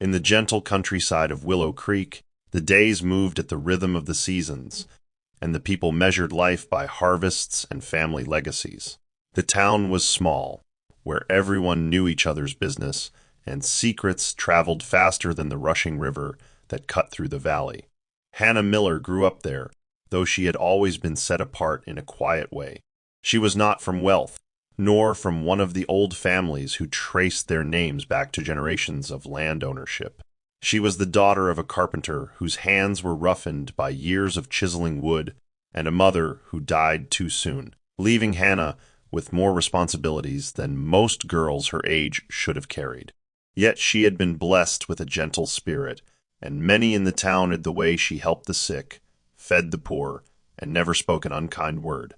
In the gentle countryside of Willow Creek, the days moved at the rhythm of the seasons, and the people measured life by harvests and family legacies. The town was small, where everyone knew each other's business, and secrets traveled faster than the rushing river that cut through the valley. Hannah Miller grew up there, though she had always been set apart in a quiet way. She was not from wealth, nor from one of the old families who traced their names back to generations of land ownership. She was the daughter of a carpenter whose hands were roughened by years of chiseling wood, and a mother who died too soon, leaving Hannah with more responsibilities than most girls her age should have carried. Yet she had been blessed with a gentle spirit, and many in the town had the way she helped the sick, fed the poor, and never spoke an unkind word.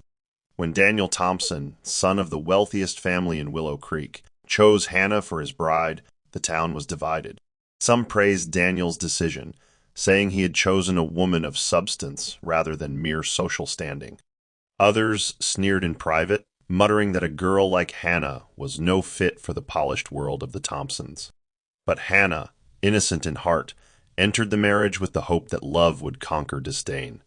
When Daniel Thompson, son of the wealthiest family in Willow Creek, chose Hannah for his bride, the town was divided. Some praised Daniel's decision, saying he had chosen a woman of substance rather than mere social standing. Others sneered in private, muttering that a girl like Hannah was no fit for the polished world of the Thompsons. But Hannah, innocent in heart, entered the marriage with the hope that love would conquer disdain.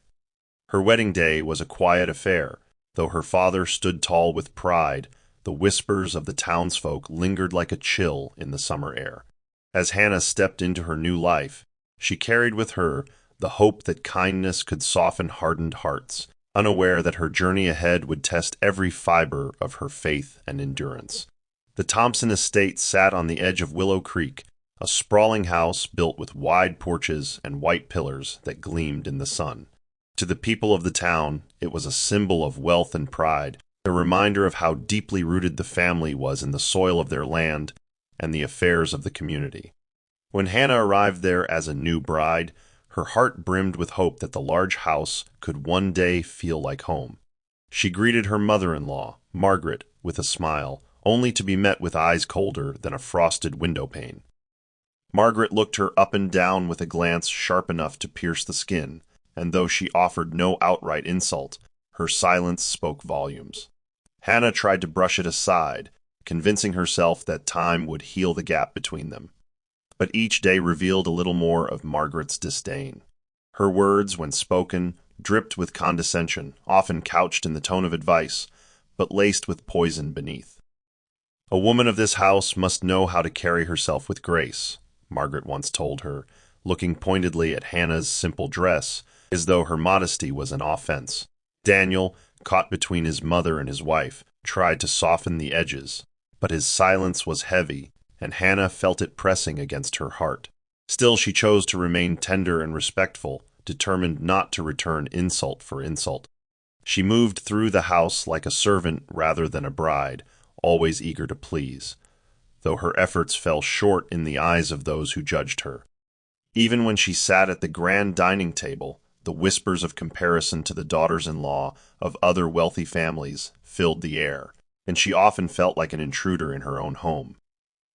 Her wedding day was a quiet affair. Though her father stood tall with pride, the whispers of the townsfolk lingered like a chill in the summer air. As Hannah stepped into her new life, she carried with her the hope that kindness could soften hardened hearts, unaware that her journey ahead would test every fiber of her faith and endurance. The Thompson estate sat on the edge of Willow Creek, a sprawling house built with wide porches and white pillars that gleamed in the sun. To the people of the town, it was a symbol of wealth and pride, a reminder of how deeply rooted the family was in the soil of their land and the affairs of the community. When Hannah arrived there as a new bride, her heart brimmed with hope that the large house could one day feel like home. She greeted her mother-in-law, Margaret, with a smile, only to be met with eyes colder than a frosted window pane. Margaret looked her up and down with a glance sharp enough to pierce the skin, and though she offered no outright insult, her silence spoke volumes. Hannah tried to brush it aside, convincing herself that time would heal the gap between them. But each day revealed a little more of Margaret's disdain. Her words, when spoken, dripped with condescension, often couched in the tone of advice, but laced with poison beneath. "A woman of this house must know how to carry herself with grace," Margaret once told her, looking pointedly at Hannah's simple dress, as though her modesty was an offense. Daniel, caught between his mother and his wife, tried to soften the edges, but his silence was heavy, and Hannah felt it pressing against her heart. Still, she chose to remain tender and respectful, determined not to return insult for insult. She moved through the house like a servant rather than a bride, always eager to please, though her efforts fell short in the eyes of those who judged her. Even when she sat at the grand dining table, the whispers of comparison to the daughters-in-law of other wealthy families filled the air, and she often felt like an intruder in her own home.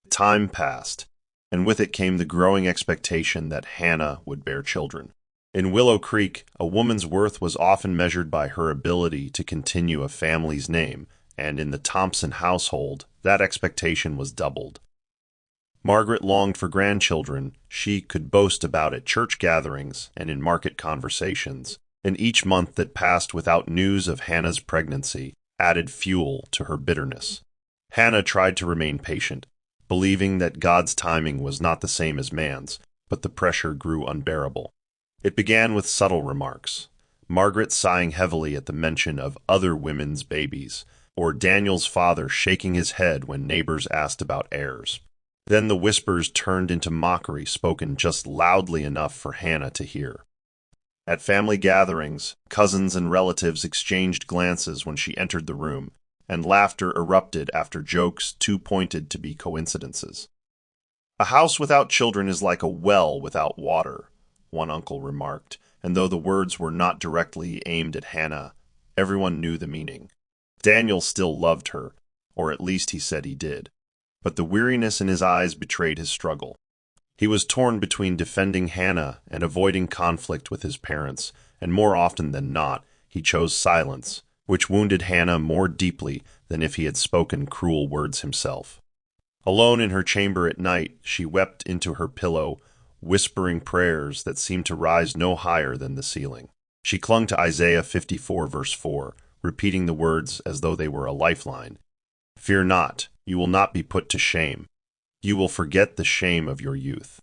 Time passed, and with it came the growing expectation that Hannah would bear children. In Willow Creek, a woman's worth was often measured by her ability to continue a family's name, and in the Thompson household, that expectation was doubled. Margaret longed for grandchildren she could boast about at church gatherings and in market conversations, and each month that passed without news of Hannah's pregnancy added fuel to her bitterness. Hannah tried to remain patient, believing that God's timing was not the same as man's, but the pressure grew unbearable. It began with subtle remarks, Margaret sighing heavily at the mention of other women's babies, or Daniel's father shaking his head when neighbors asked about heirs. Then the whispers turned into mockery spoken just loudly enough for Hannah to hear. At family gatherings, cousins and relatives exchanged glances when she entered the room, and laughter erupted after jokes too pointed to be coincidences. "A house without children is like a well without water," one uncle remarked, and though the words were not directly aimed at Hannah, everyone knew the meaning. Daniel still loved her, or at least he said he did, but the weariness in his eyes betrayed his struggle. He was torn between defending Hannah and avoiding conflict with his parents, and more often than not, he chose silence, which wounded Hannah more deeply than if he had spoken cruel words himself. Alone in her chamber at night, she wept into her pillow, whispering prayers that seemed to rise no higher than the ceiling. She clung to Isaiah 54, verse 4, repeating the words as though they were a lifeline. "Fear not, you will not be put to shame. You will forget the shame of your youth."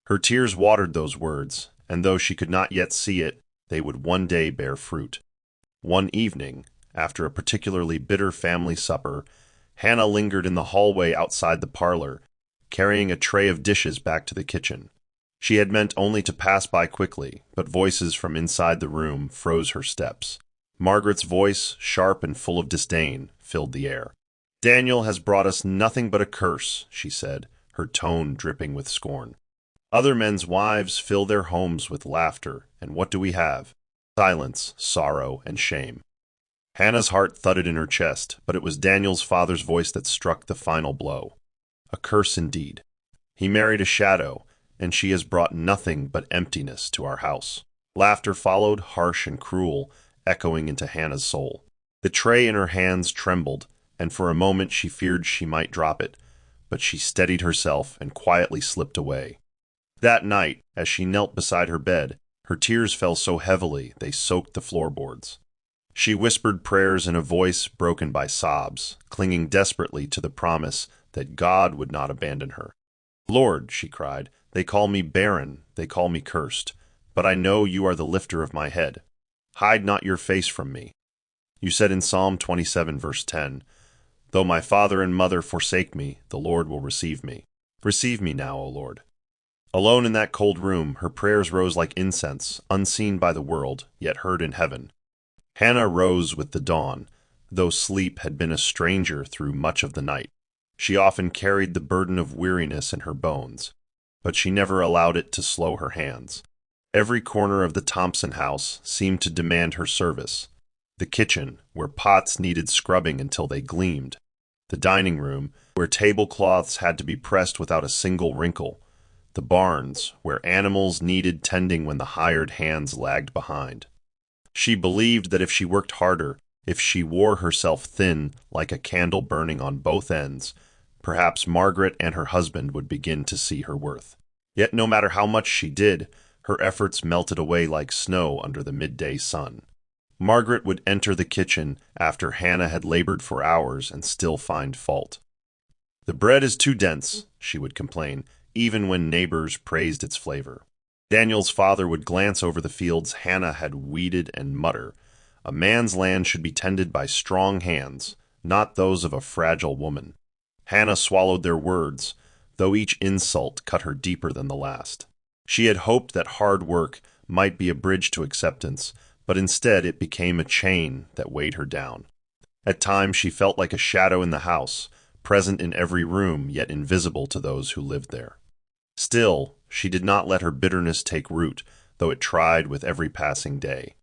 Her tears watered those words, and though she could not yet see it, they would one day bear fruit. One evening, after a particularly bitter family supper, Hannah lingered in the hallway outside the parlor, carrying a tray of dishes back to the kitchen. She had meant only to pass by quickly, but voices from inside the room froze her steps. Margaret's voice, sharp and full of disdain, filled the air. "Daniel has brought us nothing but a curse," she said, her tone dripping with scorn. "Other men's wives fill their homes with laughter, and what do we have? Silence, sorrow, and shame." Hannah's heart thudded in her chest, but it was Daniel's father's voice that struck the final blow. A curse indeed. He married a shadow, and she has brought nothing but emptiness to our house. Laughter followed, harsh and cruel, echoing into Hannah's soul. The tray in her hands trembled, and for a moment she feared she might drop it, but she steadied herself and quietly slipped away. That night, as she knelt beside her bed, her tears fell so heavily they soaked the floorboards. She whispered prayers in a voice broken by sobs, clinging desperately to the promise that God would not abandon her. "Lord," she cried, "they call me barren, they call me cursed, but I know you are the lifter of my head. Hide not your face from me." You said in Psalm 27, verse 10, "Though my father and mother forsake me, the Lord will receive me. Receive me now, O Lord." Alone in that cold room, her prayers rose like incense, unseen by the world, yet heard in heaven. Hannah rose with the dawn, though sleep had been a stranger through much of the night. She often carried the burden of weariness in her bones, but she never allowed it to slow her hands. Every corner of the Thompson house seemed to demand her service. The kitchen, where pots needed scrubbing until they gleamed. The dining room, where tablecloths had to be pressed without a single wrinkle. The barns, where animals needed tending when the hired hands lagged behind. She believed that if she worked harder, if she wore herself thin like a candle burning on both ends, perhaps Margaret and her husband would begin to see her worth. Yet no matter how much she did, her efforts melted away like snow under the midday sun. Margaret would enter the kitchen after Hannah had labored for hours and still find fault. "The bread is too dense," she would complain, even when neighbors praised its flavor. Daniel's father would glance over the fields Hannah had weeded and mutter, "A man's land should be tended by strong hands, not those of a fragile woman." Hannah swallowed their words, though each insult cut her deeper than the last. She had hoped that hard work might be a bridge to acceptance, but instead it became a chain that weighed her down. At times she felt like a shadow in the house, present in every room yet invisible to those who lived there. Still, she did not let her bitterness take root, though it tried with every passing day.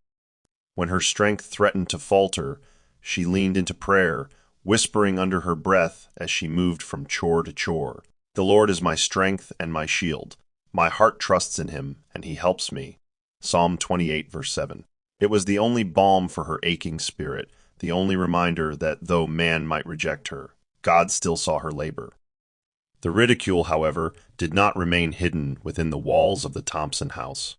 When her strength threatened to falter, she leaned into prayer, whispering under her breath as she moved from chore to chore, "The Lord is my strength and my shield. My heart trusts in him, and he helps me." Psalm 28, verse 7. It was the only balm for her aching spirit, the only reminder that though man might reject her, God still saw her labor. The ridicule, however, did not remain hidden within the walls of the Thompson house.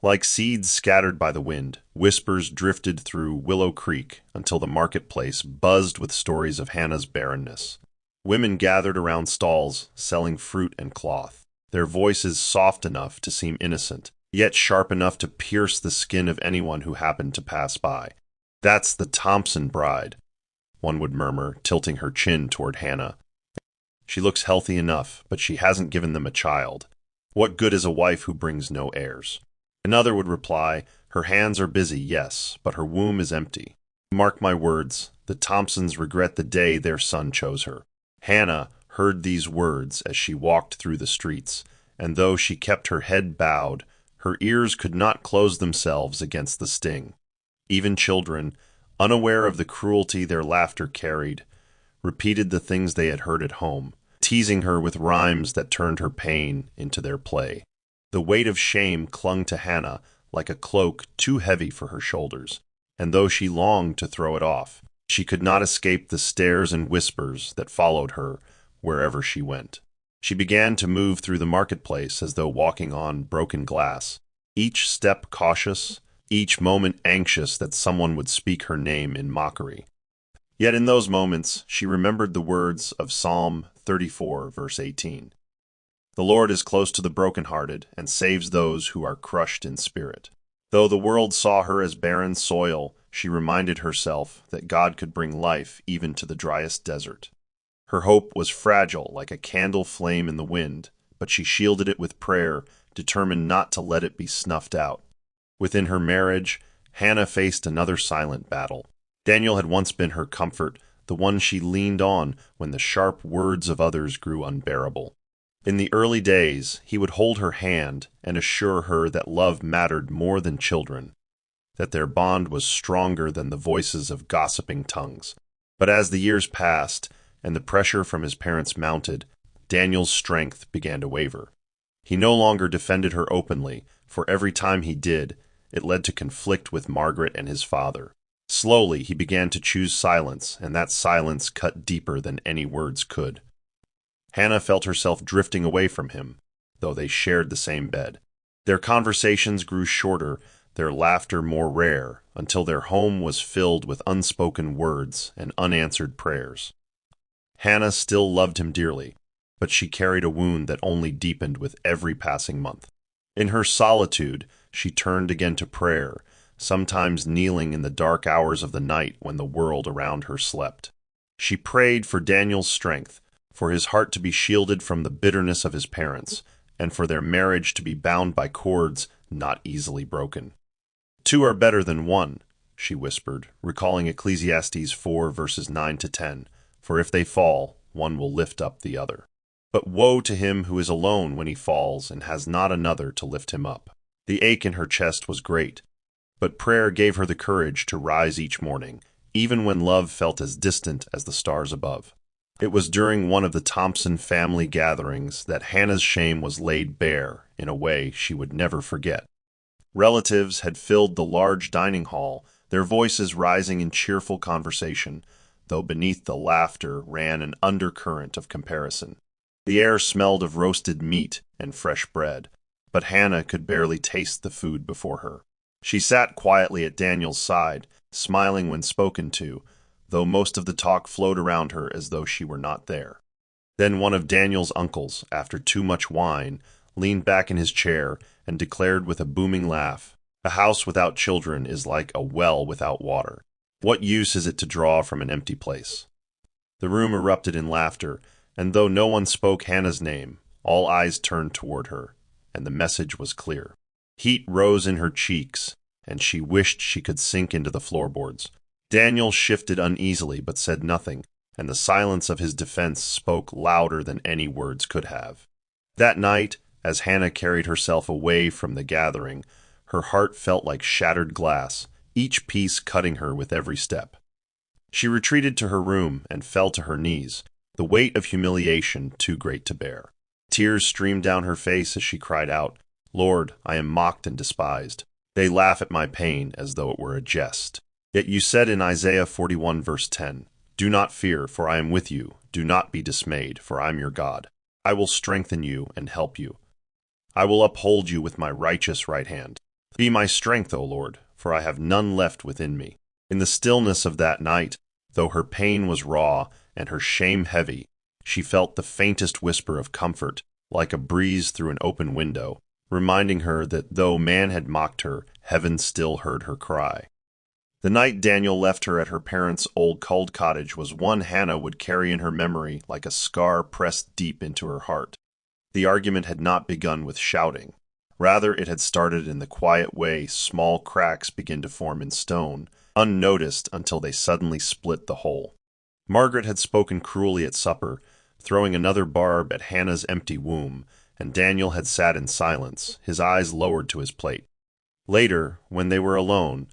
Like seeds scattered by the wind, whispers drifted through Willow Creek until the marketplace buzzed with stories of Hannah's barrenness. Women gathered around stalls, selling fruit and cloth, their voices soft enough to seem innocent, yet sharp enough to pierce the skin of anyone who happened to pass by. "That's the Thompson bride," one would murmur, tilting her chin toward Hannah. "She looks healthy enough, but she hasn't given them a child. What good is a wife who brings no heirs?" Another would reply, "Her hands are busy, yes, but her womb is empty." Mark my words, the Thompsons regret the day their son chose her. Hannah heard these words as she walked through the streets, and though she kept her head bowed, her ears could not close themselves against the sting. Even children, unaware of the cruelty their laughter carried, repeated the things they had heard at home, teasing her with rhymes that turned her pain into their play. The weight of shame clung to Hannah like a cloak too heavy for her shoulders, and though she longed to throw it off, she could not escape the stares and whispers that followed her wherever she went. She began to move through the marketplace as though walking on broken glass, each step cautious, each moment anxious that someone would speak her name in mockery. Yet in those moments she remembered the words of Psalm 34, verse 18. The Lord is close to the brokenhearted and saves those who are crushed in spirit. Though the world saw her as barren soil, she reminded herself that God could bring life even to the driest desert. Her hope was fragile like a candle flame in the wind, but she shielded it with prayer, determined not to let it be snuffed out. Within her marriage, Hannah faced another silent battle. Daniel had once been her comfort, the one she leaned on when the sharp words of others grew unbearable. In the early days, he would hold her hand and assure her that love mattered more than children, that their bond was stronger than the voices of gossiping tongues. But as the years passed and the pressure from his parents mounted, Daniel's strength began to waver. He no longer defended her openly, for every time he did, it led to conflict with Margaret and his father. Slowly, he began to choose silence, and that silence cut deeper than any words could. Hannah felt herself drifting away from him, though they shared the same bed. Their conversations grew shorter, their laughter more rare, until their home was filled with unspoken words and unanswered prayers. Hannah still loved him dearly, but she carried a wound that only deepened with every passing month. In her solitude, she turned again to prayer, sometimes kneeling in the dark hours of the night when the world around her slept. She prayed for Daniel's strength, for his heart to be shielded from the bitterness of his parents, and for their marriage to be bound by cords not easily broken. "Two are better than one," she whispered, recalling Ecclesiastes 4 verses 9 to 10, "for if they fall, one will lift up the other. But woe to him who is alone when he falls and has not another to lift him up." The ache in her chest was great, but prayer gave her the courage to rise each morning, even when love felt as distant as the stars above. It was during one of the Thompson family gatherings that Hannah's shame was laid bare in a way she would never forget. Relatives had filled the large dining hall, their voices rising in cheerful conversation, though beneath the laughter ran an undercurrent of comparison. The air smelled of roasted meat and fresh bread, but Hannah could barely taste the food before her. She sat quietly at Daniel's side, smiling when spoken to, though most of the talk flowed around her as though she were not there. Then one of Daniel's uncles, after too much wine, leaned back in his chair and declared with a booming laugh, "A house without children is like a well without water. What use is it to draw from an empty place?" The room erupted in laughter, and though no one spoke Hannah's name, all eyes turned toward her, and the message was clear. Heat rose in her cheeks, and she wished she could sink into the floorboards. Daniel shifted uneasily but said nothing, and the silence of his defense spoke louder than any words could have. That night, as Hannah carried herself away from the gathering, her heart felt like shattered glass, each piece cutting her with every step. She retreated to her room and fell to her knees, the weight of humiliation too great to bear. Tears streamed down her face as she cried out, "Lord, I am mocked and despised. They laugh at my pain as though it were a jest. Yet you said in Isaiah 41 verse 10, 'Do not fear, for I am with you. Do not be dismayed, for I am your God. I will strengthen you and help you. I will uphold you with my righteous right hand. Be my strength, O Lord, for I have none left within me.'" In the stillness of that night, though her pain was raw and her shame heavy, she felt the faintest whisper of comfort, like a breeze through an open window, reminding her that though man had mocked her, heaven still heard her cry. The night Daniel left her at her parents' old cold cottage was one Hannah would carry in her memory like a scar pressed deep into her heart. The argument had not begun with shouting. Rather, it had started in the quiet way small cracks begin to form in stone, unnoticed until they suddenly split the whole. Margaret had spoken cruelly at supper, throwing another barb at Hannah's empty womb, and Daniel had sat in silence, his eyes lowered to his plate. Later, when they were alone,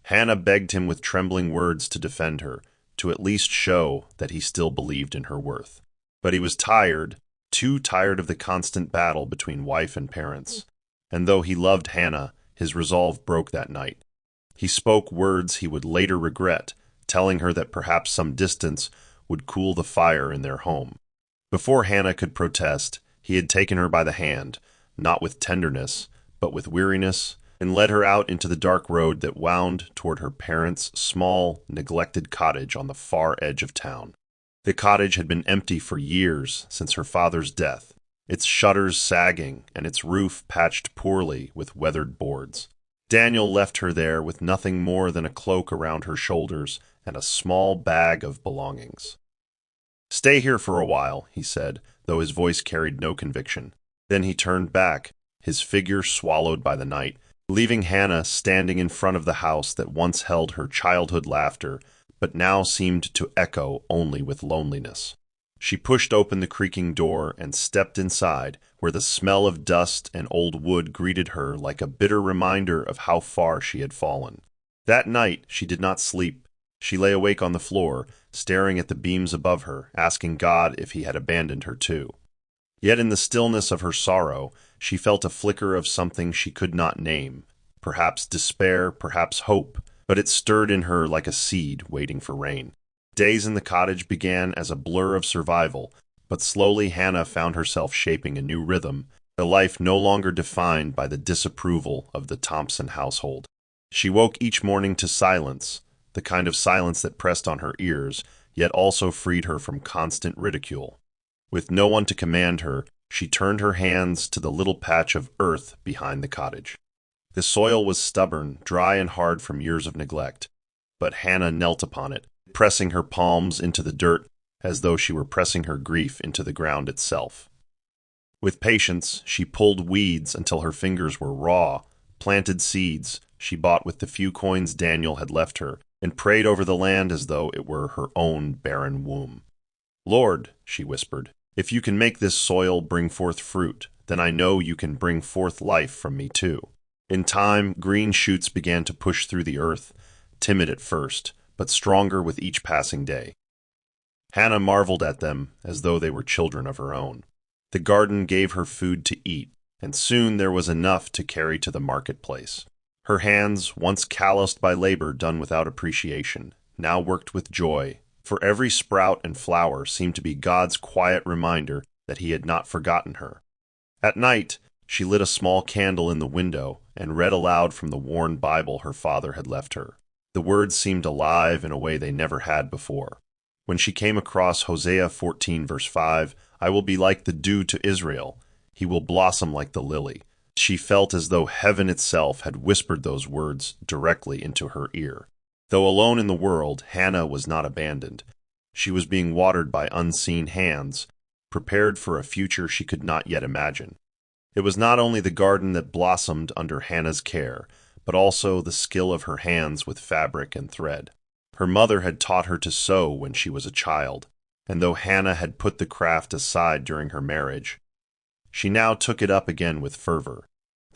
Hannah begged him with trembling words to defend her, to at least show that he still believed in her worth. But he was tired, too tired of the constant battle between wife and parents, and though he loved Hannah, his resolve broke that night. He spoke words he would later regret, telling her that perhaps some distance would cool the fire in their home. Before Hannah could protest, he had taken her by the hand, not with tenderness, but with weariness, and led her out into the dark road that wound toward her parents' small, neglected cottage on the far edge of town. The cottage had been empty for years since her father's death, its shutters sagging and its roof patched poorly with weathered boards. Daniel left her there with nothing more than a cloak around her shoulders and a small bag of belongings. "Stay here for a while," he said, though his voice carried no conviction. Then he turned back, his figure swallowed by the night, leaving Hannah standing in front of the house that once held her childhood laughter, but now seemed to echo only with loneliness. She pushed open the creaking door and stepped inside, where the smell of dust and old wood greeted her like a bitter reminder of how far she had fallen. That night she did not sleep. She lay awake on the floor, staring at the beams above her, asking God if he had abandoned her too. Yet in the stillness of her sorrow, she felt a flicker of something she could not name, perhaps despair, perhaps hope, but it stirred in her like a seed waiting for rain. Days in the cottage began as a blur of survival, but slowly Hannah found herself shaping a new rhythm, a life no longer defined by the disapproval of the Thompson household. She woke each morning to silence, the kind of silence that pressed on her ears, yet also freed her from constant ridicule. With no one to command her, she turned her hands to the little patch of earth behind the cottage. The soil was stubborn, dry and hard from years of neglect, but Hannah knelt upon it, pressing her palms into the dirt as though she were pressing her grief into the ground itself. With patience, she pulled weeds until her fingers were raw, planted seeds she bought with the few coins Daniel had left her, and prayed over the land as though it were her own barren womb. "Lord," she whispered, "if you can make this soil bring forth fruit, then I know you can bring forth life from me too." In time, green shoots began to push through the earth, timid at first, but stronger with each passing day. Hannah marveled at them as though they were children of her own. The garden gave her food to eat, and soon there was enough to carry to the marketplace. Her hands, once calloused by labor done without appreciation, now worked with joy, for every sprout and flower seemed to be God's quiet reminder that he had not forgotten her. At night, she lit a small candle in the window and read aloud from the worn Bible her father had left her. The words seemed alive in a way they never had before. When she came across Hosea 14 verse 5, "I will be like the dew to Israel. He will blossom like the lily," she felt as though heaven itself had whispered those words directly into her ear. Though alone in the world, Hannah was not abandoned. She was being watered by unseen hands, prepared for a future she could not yet imagine. It was not only the garden that blossomed under Hannah's care, but also the skill of her hands with fabric and thread. Her mother had taught her to sew when she was a child, and though Hannah had put the craft aside during her marriage, she now took it up again with fervor.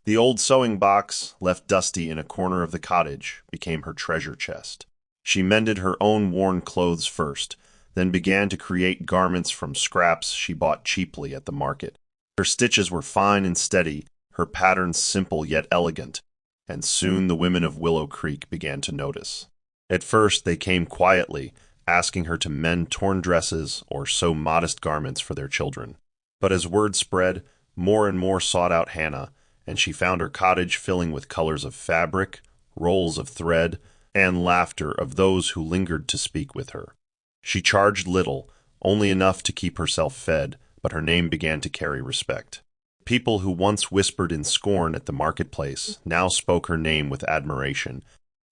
The old sewing box, left dusty in a corner of the cottage, became her treasure chest. She mended her own worn clothes first, then began to create garments from scraps she bought cheaply at the market. Her stitches were fine and steady, her patterns simple yet elegant, and soon the women of Willow Creek began to notice. At first they came quietly, asking her to mend torn dresses or sew modest garments for their children. But as word spread, more and more sought out Hannah, and she found her cottage filling with colors of fabric, rolls of thread, and laughter of those who lingered to speak with her. She charged little, only enough to keep herself fed, but her name began to carry respect. People who once whispered in scorn at the marketplace now spoke her name with admiration,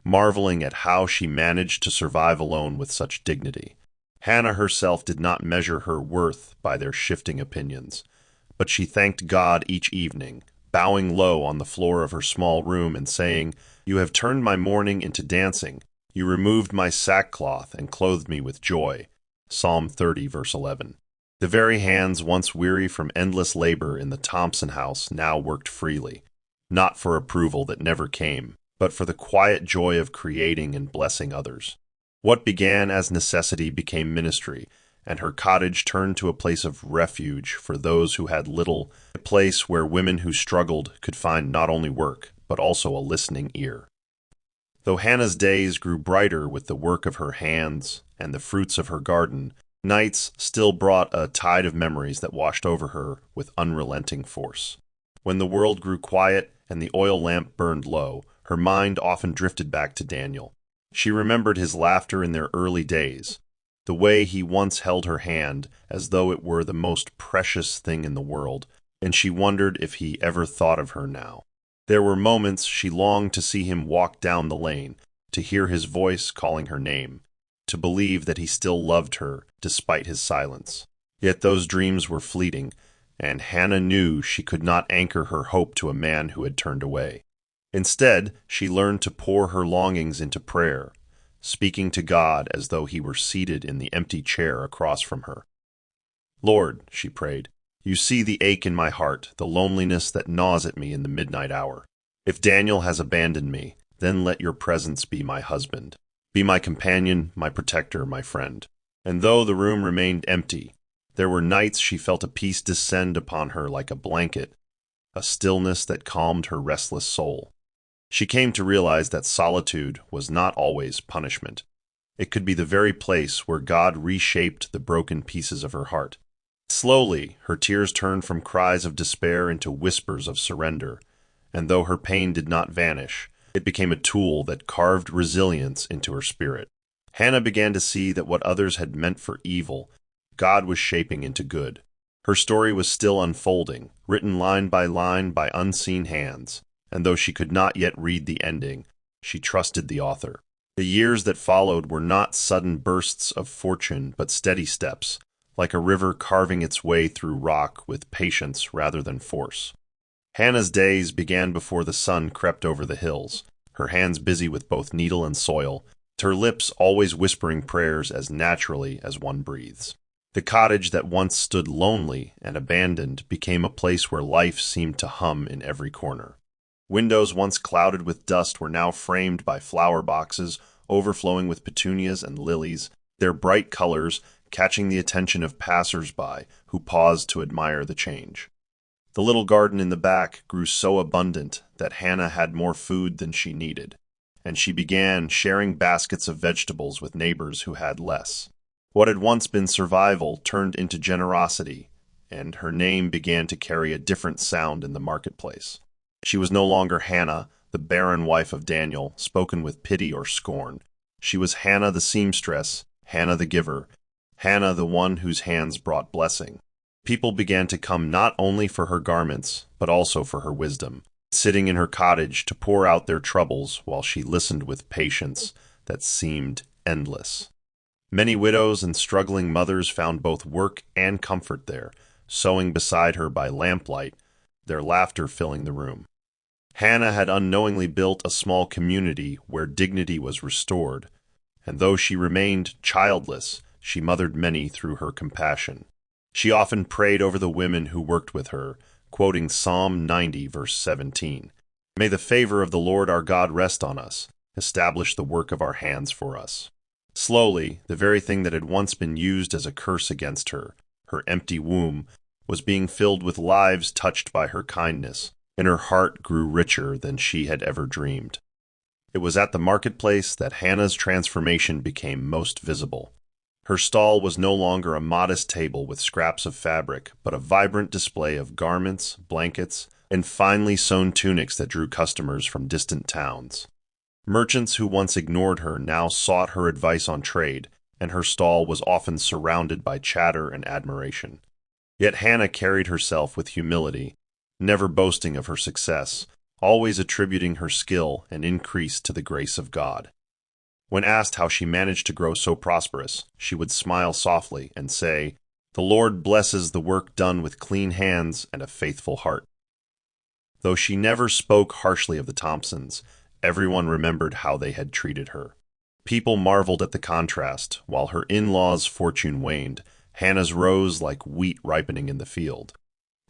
marveling at how she managed to survive alone with such dignity. Hannah herself did not measure her worth by their shifting opinions, but she thanked God each evening, bowing low on the floor of her small room and saying, "You have turned my mourning into dancing. You removed my sackcloth and clothed me with joy." Psalm 30, verse 11. The very hands once weary from endless labor in the Thompson house now worked freely, not for approval that never came, but for the quiet joy of creating and blessing others. What began as necessity became ministry, and her cottage turned to a place of refuge for those who had little, a place where women who struggled could find not only work, but also a listening ear. Though Hannah's days grew brighter with the work of her hands and the fruits of her garden, Nights still brought a tide of memories that washed over her with unrelenting force. When the world grew quiet and the oil lamp burned low, her mind often drifted back to Daniel. She remembered his laughter in their early days, the way he once held her hand as though it were the most precious thing in the world, and she wondered if he ever thought of her now. There were moments she longed to see him walk down the lane, to hear his voice calling her name, to believe that he still loved her despite his silence. Yet those dreams were fleeting, and Hannah knew she could not anchor her hope to a man who had turned away. Instead, she learned to pour her longings into prayer, speaking to God as though he were seated in the empty chair across from her. "Lord," she prayed, "you see the ache in my heart, the loneliness that gnaws at me in the midnight hour. If Daniel has abandoned me, then let your presence be my husband. Be my companion, my protector, my friend." And though the room remained empty, there were nights she felt a peace descend upon her like a blanket, a stillness that calmed her restless soul. She came to realize that solitude was not always punishment. It could be the very place where God reshaped the broken pieces of her heart. Slowly, her tears turned from cries of despair into whispers of surrender, and though her pain did not vanish, it became a tool that carved resilience into her spirit. Hannah began to see that what others had meant for evil, God was shaping into good. Her story was still unfolding, written line by unseen hands, and though she could not yet read the ending, she trusted the author. The years that followed were not sudden bursts of fortune, but steady steps, like a river carving its way through rock with patience rather than force. Hannah's days began before the sun crept over the hills, her hands busy with both needle and soil, her lips always whispering prayers as naturally as one breathes. The cottage that once stood lonely and abandoned became a place where life seemed to hum in every corner. Windows once clouded with dust were now framed by flower boxes overflowing with petunias and lilies, their bright colors catching the attention of passers-by who paused to admire the change. The little garden in the back grew so abundant that Hannah had more food than she needed, and she began sharing baskets of vegetables with neighbors who had less. What had once been survival turned into generosity, and her name began to carry a different sound in the marketplace. She was no longer Hannah, the barren wife of Daniel, spoken with pity or scorn. She was Hannah the seamstress, Hannah the giver, Hannah the one whose hands brought blessing. People began to come not only for her garments, but also for her wisdom, sitting in her cottage to pour out their troubles while she listened with patience that seemed endless. Many widows and struggling mothers found both work and comfort there, sewing beside her by lamplight, their laughter filling the room. Hannah had unknowingly built a small community where dignity was restored, and though she remained childless, she mothered many through her compassion. She often prayed over the women who worked with her, quoting Psalm 90, verse 17. "May the favor of the Lord our God rest on us, establish the work of our hands for us." Slowly, the very thing that had once been used as a curse against her, her empty womb, was being filled with lives touched by her kindness, and her heart grew richer than she had ever dreamed. It was at the marketplace that Hannah's transformation became most visible. Her stall was no longer a modest table with scraps of fabric, but a vibrant display of garments, blankets, and finely sewn tunics that drew customers from distant towns. Merchants who once ignored her now sought her advice on trade, and her stall was often surrounded by chatter and admiration. Yet Hannah carried herself with humility, never boasting of her success, always attributing her skill and increase to the grace of God. When asked how she managed to grow so prosperous, she would smile softly and say, "The Lord blesses the work done with clean hands and a faithful heart." Though she never spoke harshly of the Thompsons, everyone remembered how they had treated her. People marveled at the contrast. While her in-laws' fortune waned, Hannah's rose like wheat ripening in the field.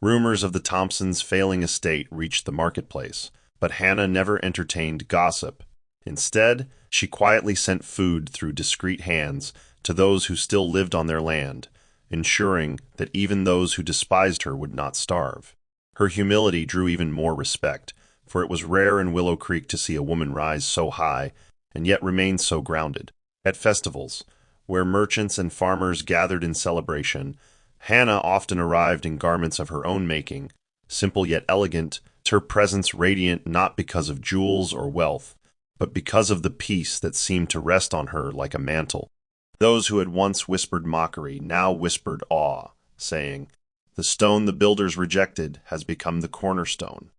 Rumors of the Thompsons' failing estate reached the marketplace, but Hannah never entertained gossip. Instead, she quietly sent food through discreet hands to those who still lived on their land, ensuring that even those who despised her would not starve. Her humility drew even more respect, for it was rare in Willow Creek to see a woman rise so high and yet remain so grounded. At festivals, Where merchants and farmers gathered in celebration, Hannah often arrived in garments of her own making, simple yet elegant, her presence radiant not because of jewels or wealth, but because of the peace that seemed to rest on her like a mantle. Those who had once whispered mockery now whispered awe, saying, "The stone the builders rejected has become the cornerstone."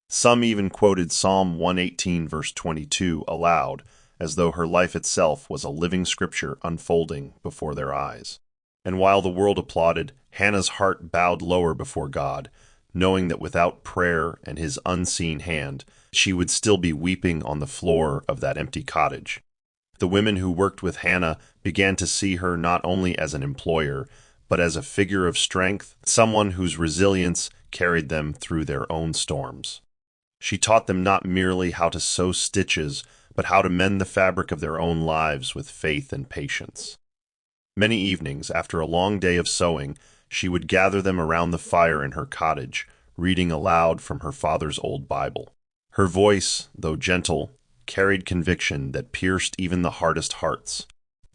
Some even quoted Psalm 118 verse 22 aloud, as though her life itself was a living scripture unfolding before their eyes. And while the world applauded, Hannah's heart bowed lower before God, knowing that without prayer and his unseen hand, she would still be weeping on the floor of that empty cottage. The women who worked with Hannah began to see her not only as an employer, but as a figure of strength, someone whose resilience carried them through their own storms. She taught them not merely how to sew stitches, but how to mend the fabric of their own lives with faith and patience. Many evenings, after a long day of sewing, she would gather them around the fire in her cottage, reading aloud from her father's old Bible. Her voice, though gentle, carried conviction that pierced even the hardest hearts.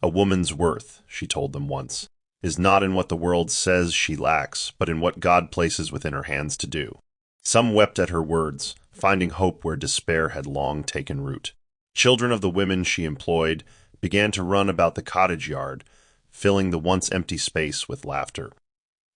"A woman's worth," she told them once, "is not in what the world says she lacks, but in what God places within her hands to do." Some wept at her words, finding hope where despair had long taken root. Children of the women she employed began to run about the cottage yard, filling the once empty space with laughter.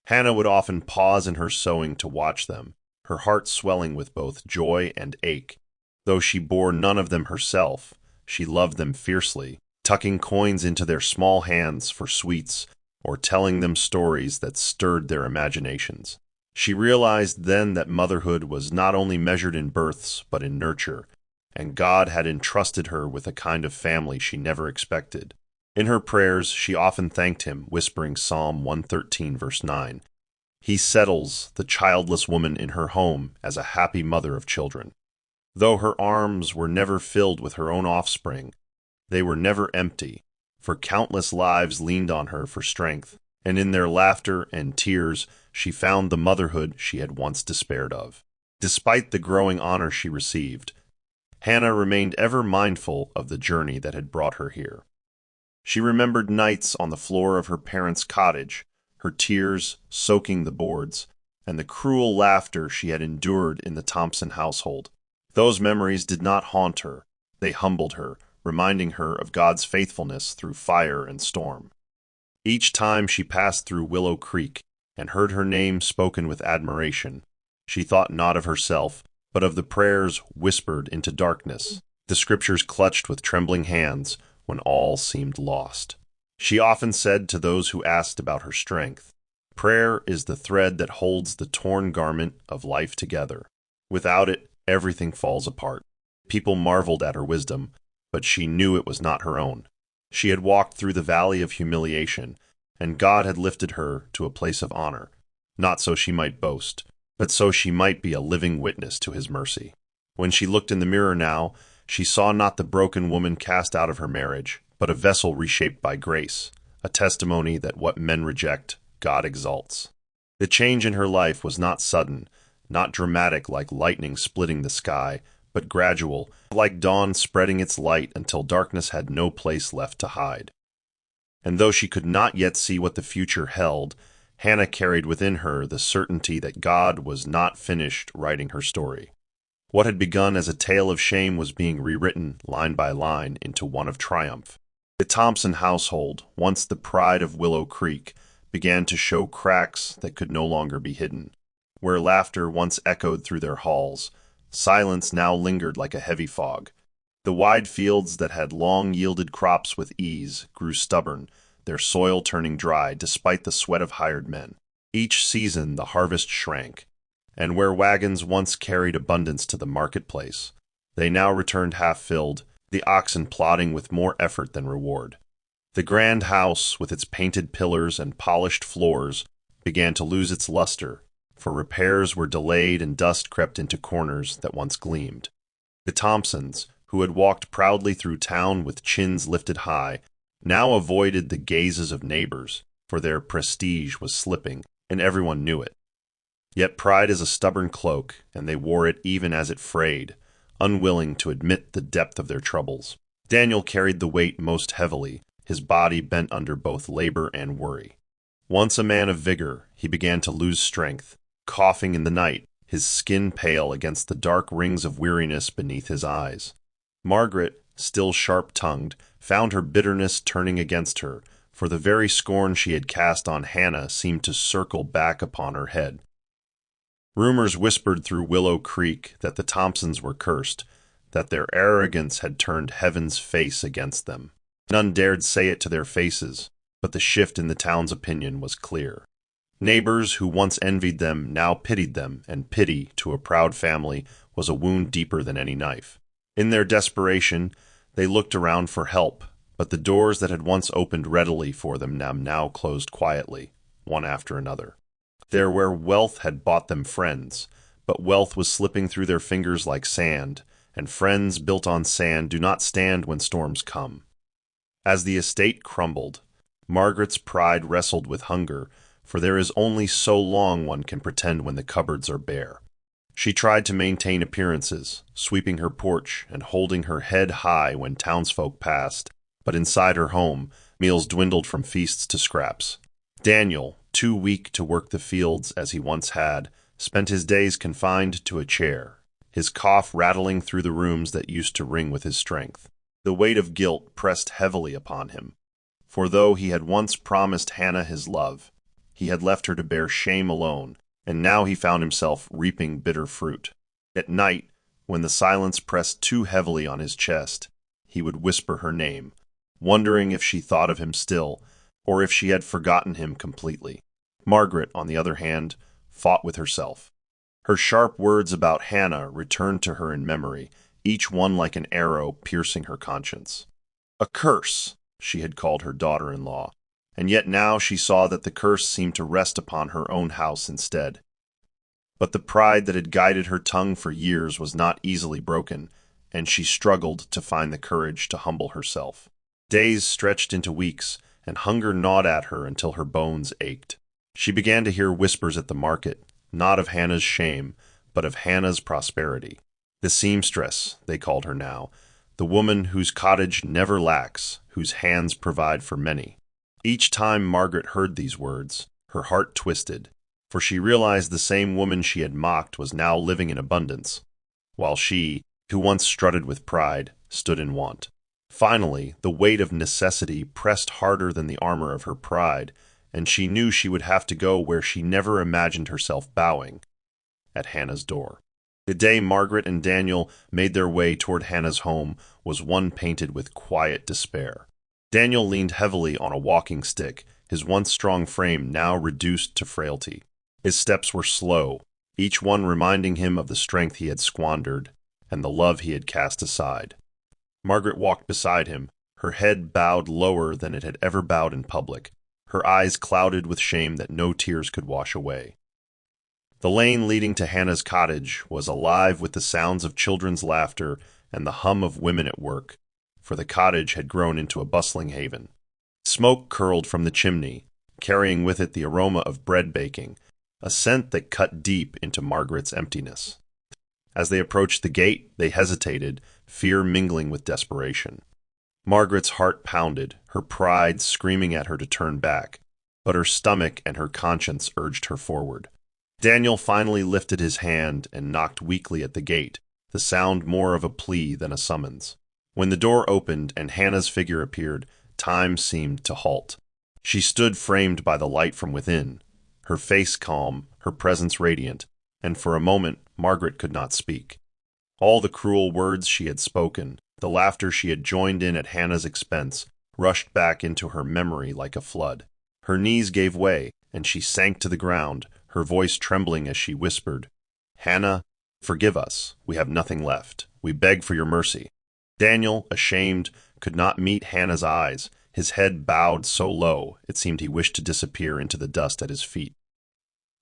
Hannah would often pause in her sewing to watch them, her heart swelling with both joy and ache. Though she bore none of them herself, she loved them fiercely, tucking coins into their small hands for sweets or telling them stories that stirred their imaginations. She realized then that motherhood was not only measured in births but in nurture, and God had entrusted her with a kind of family she never expected. In her prayers, she often thanked him, whispering Psalm 113, verse 9. He settles the childless woman in her home as a happy mother of children. Though her arms were never filled with her own offspring, they were never empty, for countless lives leaned on her for strength, and in their laughter and tears she found the motherhood she had once despaired of. Despite the growing honor she received, Hannah remained ever mindful of the journey that had brought her here. She remembered nights on the floor of her parents' cottage, her tears soaking the boards, and the cruel laughter she had endured in the Thompson household. Those memories did not haunt her, they humbled her, reminding her of God's faithfulness through fire and storm. Each time she passed through Willow Creek and heard her name spoken with admiration, she thought not of herself, but of the prayers whispered into darkness, the scriptures clutched with trembling hands, when all seemed lost. She often said to those who asked about her strength, "Prayer is the thread that holds the torn garment of life together. Without it, everything falls apart." People marveled at her wisdom, but she knew it was not her own. She had walked through the valley of humiliation, and God had lifted her to a place of honor, not so she might boast, but so she might be a living witness to his mercy. When she looked in the mirror now, she saw not the broken woman cast out of her marriage, but a vessel reshaped by grace, a testimony that what men reject, God exalts. The change in her life was not sudden, not dramatic like lightning splitting the sky, but gradual, like dawn spreading its light until darkness had no place left to hide. And though she could not yet see what the future held, Hannah carried within her the certainty that God was not finished writing her story. What had begun as a tale of shame was being rewritten, line by line, into one of triumph. The Thompson household, once the pride of Willow Creek, began to show cracks that could no longer be hidden. Where laughter once echoed through their halls, silence now lingered like a heavy fog. The wide fields that had long yielded crops with ease grew stubborn, their soil turning dry despite the sweat of hired men. Each season the harvest shrank, and where wagons once carried abundance to the marketplace, they now returned half-filled, the oxen plodding with more effort than reward. The grand house, with its painted pillars and polished floors, began to lose its luster, for repairs were delayed and dust crept into corners that once gleamed. The Thompsons, who had walked proudly through town with chins lifted high, now avoided the gazes of neighbors, for their prestige was slipping, and everyone knew it. Yet pride is a stubborn cloak, and they wore it even as it frayed, unwilling to admit the depth of their troubles. Daniel carried the weight most heavily, his body bent under both labor and worry. Once a man of vigor, he began to lose strength, coughing in the night, his skin pale against the dark rings of weariness beneath his eyes. Margaret, still sharp-tongued, found her bitterness turning against her, for the very scorn she had cast on Hannah seemed to circle back upon her head. Rumors whispered through Willow Creek that the Thompsons were cursed, that their arrogance had turned heaven's face against them. None dared say it to their faces, but the shift in the town's opinion was clear. Neighbors who once envied them now pitied them, and pity, to a proud family, was a wound deeper than any knife. In their desperation, they looked around for help, but the doors that had once opened readily for them now closed quietly, one after another. There where wealth had bought them friends, but wealth was slipping through their fingers like sand, and friends built on sand do not stand when storms come. As the estate crumbled, Margaret's pride wrestled with hunger, for there is only so long one can pretend when the cupboards are bare. She tried to maintain appearances, sweeping her porch and holding her head high when townsfolk passed, but inside her home, meals dwindled from feasts to scraps. Daniel, too weak to work the fields as he once had, spent his days confined to a chair, his cough rattling through the rooms that used to ring with his strength. The weight of guilt pressed heavily upon him, for though he had once promised Hannah his love, he had left her to bear shame alone, and now he found himself reaping bitter fruit. At night, when the silence pressed too heavily on his chest, he would whisper her name, wondering if she thought of him still, or if she had forgotten him completely. Margaret, on the other hand, fought with herself. Her sharp words about Hannah returned to her in memory, each one like an arrow piercing her conscience. A curse, she had called her daughter-in-law, and yet now she saw that the curse seemed to rest upon her own house instead. But the pride that had guided her tongue for years was not easily broken, and she struggled to find the courage to humble herself. Days stretched into weeks, and hunger gnawed at her until her bones ached. She began to hear whispers at the market, not of Hannah's shame, but of Hannah's prosperity. The seamstress, they called her now, the woman whose cottage never lacks, whose hands provide for many. Each time Margaret heard these words, her heart twisted, for she realized the same woman she had mocked was now living in abundance, while she, who once strutted with pride, stood in want. Finally, the weight of necessity pressed harder than the armor of her pride, and she knew she would have to go where she never imagined herself bowing, at Hannah's door. The day Margaret and Daniel made their way toward Hannah's home was one painted with quiet despair. Daniel leaned heavily on a walking stick, his once strong frame now reduced to frailty. His steps were slow, each one reminding him of the strength he had squandered and the love he had cast aside. Margaret walked beside him, her head bowed lower than it had ever bowed in public, her eyes clouded with shame that no tears could wash away. The lane leading to Hannah's cottage was alive with the sounds of children's laughter and the hum of women at work, for the cottage had grown into a bustling haven. Smoke curled from the chimney, carrying with it the aroma of bread baking, a scent that cut deep into Margaret's emptiness. As they approached the gate, they hesitated, fear mingling with desperation. Margaret's heart pounded, her pride screaming at her to turn back, but her stomach and her conscience urged her forward. Daniel finally lifted his hand and knocked weakly at the gate, the sound more of a plea than a summons. When the door opened and Hannah's figure appeared, time seemed to halt. She stood framed by the light from within, her face calm, her presence radiant, and for a moment Margaret could not speak. All the cruel words she had spoken, the laughter she had joined in at Hannah's expense, rushed back into her memory like a flood. Her knees gave way, and she sank to the ground, her voice trembling as she whispered, "Hannah, forgive us. We have nothing left. We beg for your mercy." Daniel, ashamed, could not meet Hannah's eyes, his head bowed so low it seemed he wished to disappear into the dust at his feet.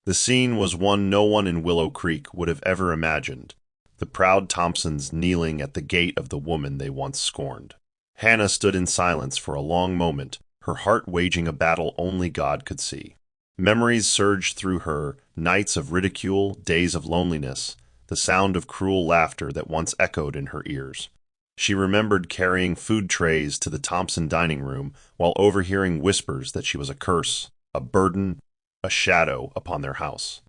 The scene was one no one in Willow Creek would have ever imagined, the proud Thompsons kneeling at the gate of the woman they once scorned. Hannah stood in silence for a long moment, her heart waging a battle only God could see. Memories surged through her, nights of ridicule, days of loneliness, the sound of cruel laughter that once echoed in her ears. She remembered carrying food trays to the Thompson dining room while overhearing whispers that she was a curse, a burden, a shadow upon their house.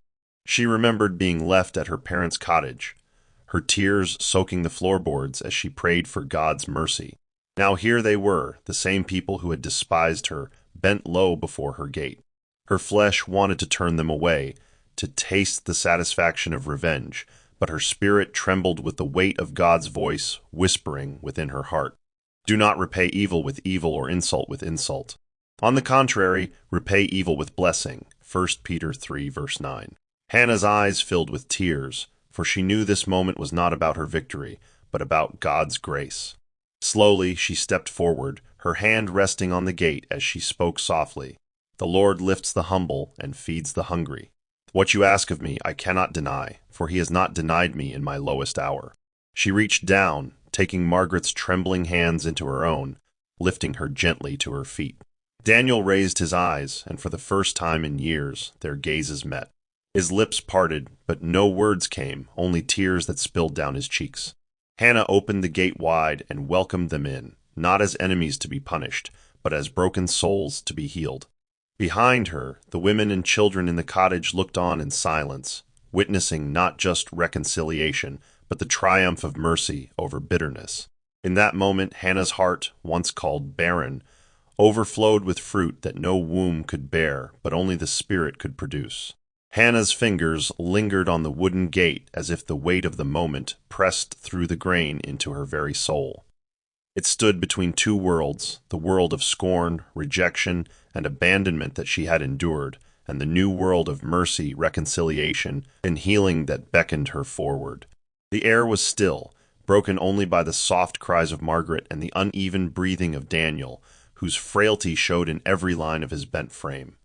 She remembered being left at her parents' cottage, her tears soaking the floorboards as she prayed for God's mercy. Now here they were, the same people who had despised her, bent low before her gate. Her flesh wanted to turn them away, to taste the satisfaction of revenge, but her spirit trembled with the weight of God's voice whispering within her heart. Do not repay evil with evil or insult with insult. On the contrary, repay evil with blessing. 1 Peter 3, verse 9. Hannah's eyes filled with tears, for she knew this moment was not about her victory, but about God's grace. Slowly she stepped forward, her hand resting on the gate as she spoke softly. The Lord lifts the humble and feeds the hungry. What you ask of me I cannot deny, for he has not denied me in my lowest hour. She reached down, taking Margaret's trembling hands into her own, lifting her gently to her feet. Daniel raised his eyes, and for the first time in years their gazes met. His lips parted, but no words came, only tears that spilled down his cheeks. Hannah opened the gate wide and welcomed them in, not as enemies to be punished, but as broken souls to be healed. Behind her, the women and children in the cottage looked on in silence, witnessing not just reconciliation, but the triumph of mercy over bitterness. In that moment, Hannah's heart, once called barren, overflowed with fruit that no womb could bear, but only the Spirit could produce. Hannah's fingers lingered on the wooden gate as if the weight of the moment pressed through the grain into her very soul. It stood between two worlds, the world of scorn, rejection, and abandonment that she had endured, and the new world of mercy, reconciliation, and healing that beckoned her forward. The air was still, broken only by the soft cries of Margaret and the uneven breathing of Daniel, whose frailty showed in every line of his bent frame.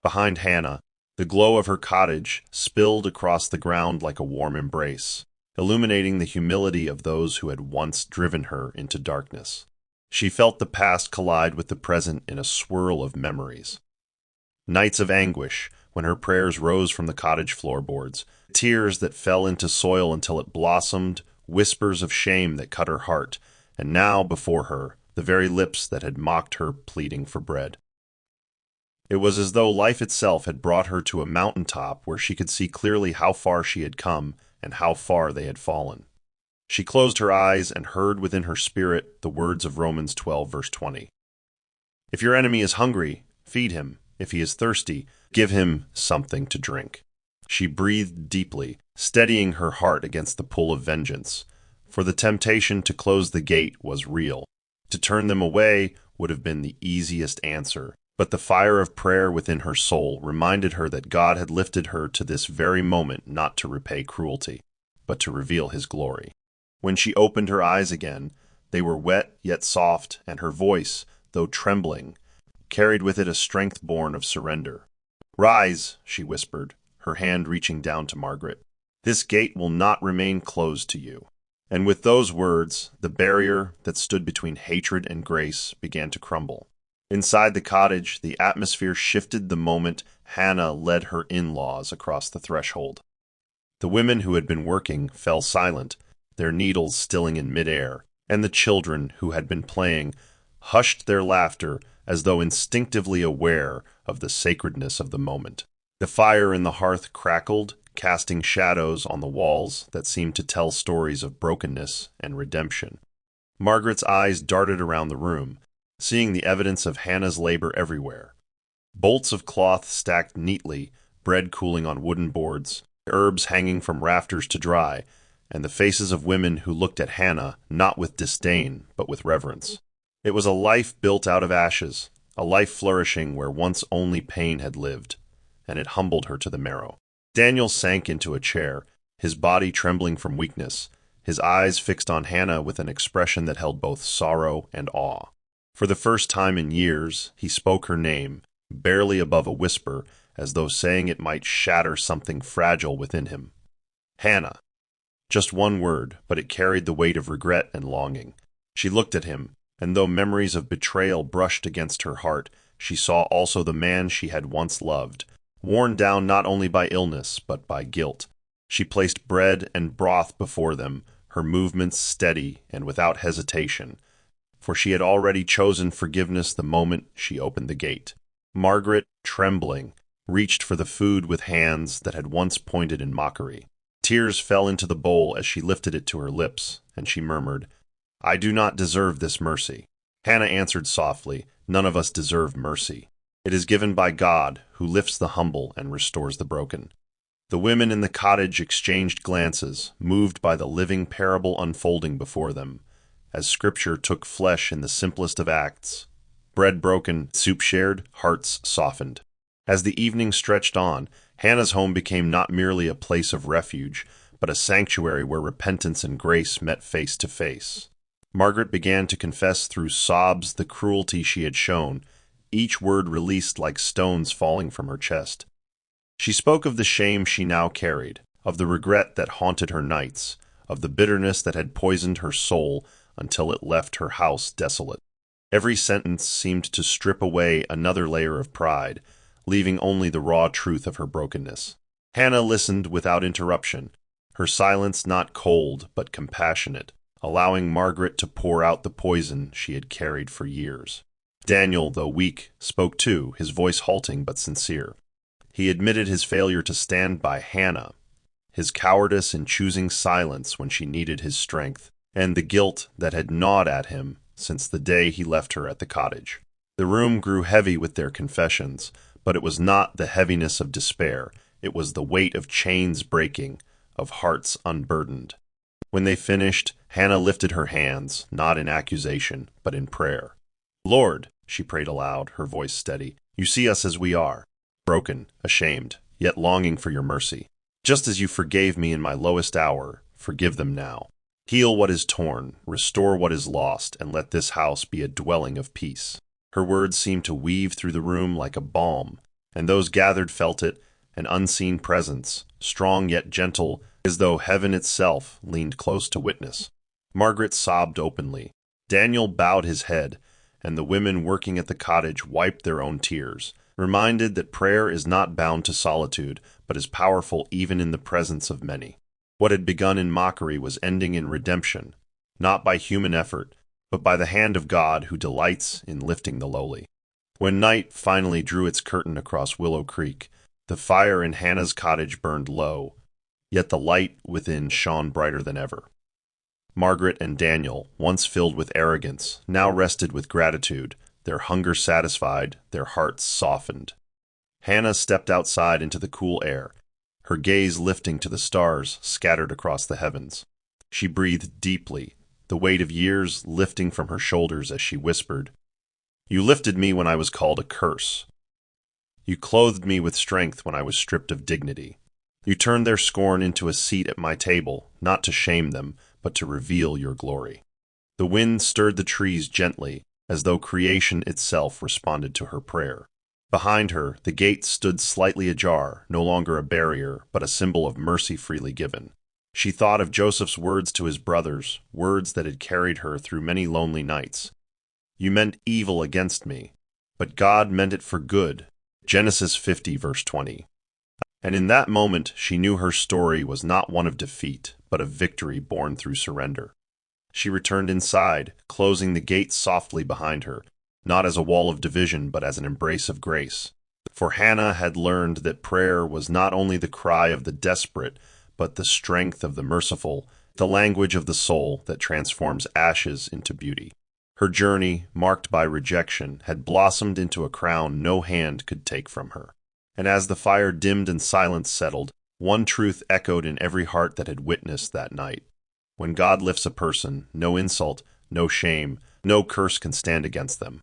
Behind Hannah, the glow of her cottage spilled across the ground like a warm embrace, illuminating the humility of those who had once driven her into darkness. She felt the past collide with the present in a swirl of memories. Nights of anguish, when her prayers rose from the cottage floorboards, tears that fell into soil until it blossomed, whispers of shame that cut her heart, and now, before her, the very lips that had mocked her pleading for bread. It was as though life itself had brought her to a mountaintop where she could see clearly how far she had come and how far they had fallen. She closed her eyes and heard within her spirit the words of Romans 12, verse 20. If your enemy is hungry, feed him. If he is thirsty, give him something to drink. She breathed deeply, steadying her heart against the pull of vengeance, for the temptation to close the gate was real. To turn them away would have been the easiest answer, but the fire of prayer within her soul reminded her that God had lifted her to this very moment not to repay cruelty, but to reveal his glory. When she opened her eyes again, they were wet yet soft, and her voice, though trembling, carried with it a strength born of surrender. Rise, she whispered, her hand reaching down to Margaret. This gate will not remain closed to you. And with those words, the barrier that stood between hatred and grace began to crumble. Inside the cottage, the atmosphere shifted the moment Hannah led her in-laws across the threshold. The women who had been working fell silent, their needles stilling in midair, and the children who had been playing hushed their laughter as though instinctively aware of the sacredness of the moment. The fire in the hearth crackled, casting shadows on the walls that seemed to tell stories of brokenness and redemption. Margaret's eyes darted around the room, seeing the evidence of Hannah's labor everywhere. Bolts of cloth stacked neatly, bread cooling on wooden boards, herbs hanging from rafters to dry, and the faces of women who looked at Hannah not with disdain, but with reverence. It was a life built out of ashes, a life flourishing where once only pain had lived, and it humbled her to the marrow. Daniel sank into a chair, his body trembling from weakness, his eyes fixed on Hannah with an expression that held both sorrow and awe. For the first time in years, he spoke her name, barely above a whisper, as though saying it might shatter something fragile within him. Hannah. Just one word, but it carried the weight of regret and longing. She looked at him, and though memories of betrayal brushed against her heart, she saw also the man she had once loved, worn down not only by illness, but by guilt. She placed bread and broth before them, her movements steady and without hesitation, for she had already chosen forgiveness the moment she opened the gate. Margaret, trembling, reached for the food with hands that had once pointed in mockery. Tears fell into the bowl as she lifted it to her lips, and she murmured, "I do not deserve this mercy." Hannah answered softly, "None of us deserve mercy. It is given by God, who lifts the humble and restores the broken." The women in the cottage exchanged glances, moved by the living parable unfolding before them, as Scripture took flesh in the simplest of acts. Bread broken, soup shared, hearts softened. As the evening stretched on, Hannah's home became not merely a place of refuge, but a sanctuary where repentance and grace met face to face. Margaret began to confess through sobs the cruelty she had shown, each word released like stones falling from her chest. She spoke of the shame she now carried, of the regret that haunted her nights, of the bitterness that had poisoned her soul until it left her house desolate. Every sentence seemed to strip away another layer of pride, leaving only the raw truth of her brokenness. Hannah listened without interruption, her silence not cold but compassionate, allowing Margaret to pour out the poison she had carried for years. Daniel, though weak, spoke too, his voice halting but sincere. He admitted his failure to stand by Hannah, his cowardice in choosing silence when she needed his strength, and the guilt that had gnawed at him since the day he left her at the cottage. The room grew heavy with their confessions, but it was not the heaviness of despair. It was the weight of chains breaking, of hearts unburdened. When they finished, Hannah lifted her hands, not in accusation, but in prayer. "Lord," she prayed aloud, her voice steady, "you see us as we are, broken, ashamed, yet longing for your mercy. Just as you forgave me in my lowest hour, forgive them now. Heal what is torn, restore what is lost, and let this house be a dwelling of peace." Her words seemed to weave through the room like a balm, and those gathered felt it, an unseen presence, strong yet gentle, as though heaven itself leaned close to witness. Margaret sobbed openly. Daniel bowed his head, and the women working at the cottage wiped their own tears, reminded that prayer is not bound to solitude, but is powerful even in the presence of many. What had begun in mockery was ending in redemption, not by human effort, but by the hand of God who delights in lifting the lowly. When night finally drew its curtain across Willow Creek, the fire in Hannah's cottage burned low, yet the light within shone brighter than ever. Margaret and Daniel, once filled with arrogance, now rested with gratitude, their hunger satisfied, their hearts softened. Hannah stepped outside into the cool air, her gaze lifting to the stars scattered across the heavens. She breathed deeply, the weight of years lifting from her shoulders as she whispered, "You lifted me when I was called a curse. You clothed me with strength when I was stripped of dignity. You turned their scorn into a seat at my table, not to shame them, but to reveal your glory." The wind stirred the trees gently, as though creation itself responded to her prayer. Behind her, the gate stood slightly ajar, no longer a barrier, but a symbol of mercy freely given. She thought of Joseph's words to his brothers, words that had carried her through many lonely nights. "You meant evil against me, but God meant it for good." Genesis 50, verse 20. And in that moment, she knew her story was not one of defeat, but of victory born through surrender. She returned inside, closing the gate softly behind her, not as a wall of division, but as an embrace of grace. For Hannah had learned that prayer was not only the cry of the desperate, but the strength of the merciful, the language of the soul that transforms ashes into beauty. Her journey, marked by rejection, had blossomed into a crown no hand could take from her. And as the fire dimmed and silence settled, one truth echoed in every heart that had witnessed that night. When God lifts a person, no insult, no shame, no curse can stand against them.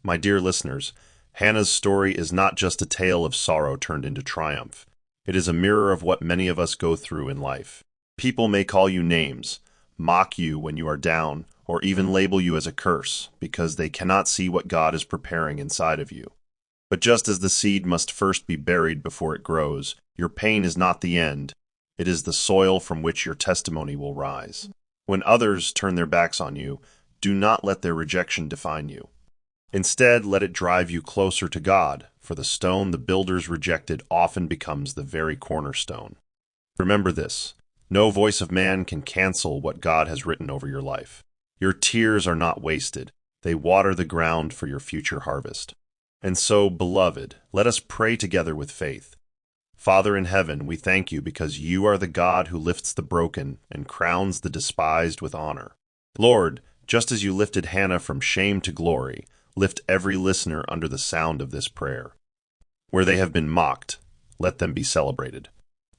My dear listeners, Hannah's story is not just a tale of sorrow turned into triumph. It is a mirror of what many of us go through in life. People may call you names, mock you when you are down, or even label you as a curse, because they cannot see what God is preparing inside of you. But just as the seed must first be buried before it grows, your pain is not the end. It is the soil from which your testimony will rise. When others turn their backs on you, do not let their rejection define you. Instead, let it drive you closer to God, for the stone the builders rejected often becomes the very cornerstone. Remember this: No voice of man can cancel what God has written over your life. Your tears are not wasted. They water the ground for your future harvest. And so, beloved, let us pray together with faith. Father in heaven, we thank you because you are the God who lifts the broken and crowns the despised with honor. Lord, just as you lifted Hannah from shame to glory, lift every listener under the sound of this prayer. Where they have been mocked, let them be celebrated.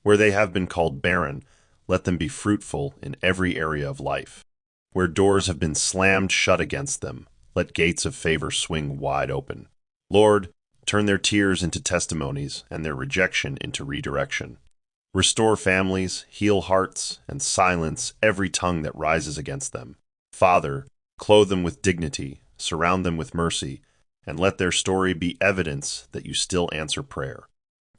Where they have been called barren, let them be fruitful in every area of life. Where doors have been slammed shut against them, let gates of favor swing wide open. Lord, turn their tears into testimonies and their rejection into redirection. Restore families, heal hearts, and silence every tongue that rises against them. Father, clothe them with dignity, surround them with mercy, and let their story be evidence that you still answer prayer.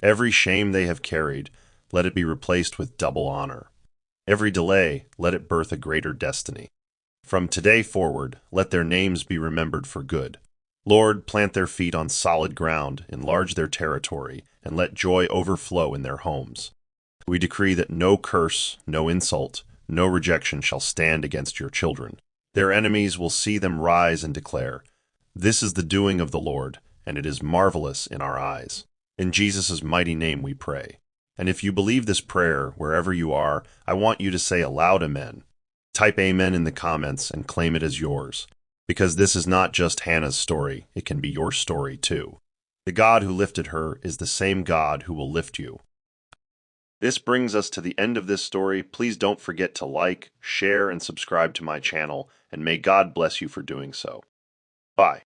Every shame they have carried, let it be replaced with double honor. Every delay, let it birth a greater destiny. From today forward, let their names be remembered for good. Lord, plant their feet on solid ground, enlarge their territory, and let joy overflow in their homes. We decree that no curse, no insult, no rejection shall stand against your children. Their enemies will see them rise and declare, "This is the doing of the Lord, and it is marvelous in our eyes." In Jesus' mighty name we pray. And if you believe this prayer, wherever you are, I want you to say aloud amen. Type amen in the comments and claim it as yours. Because this is not just Hannah's story, it can be your story too. The God who lifted her is the same God who will lift you. This brings us to the end of this story. Please don't forget to like, share, and subscribe to my channel, and may God bless you for doing so. Bye.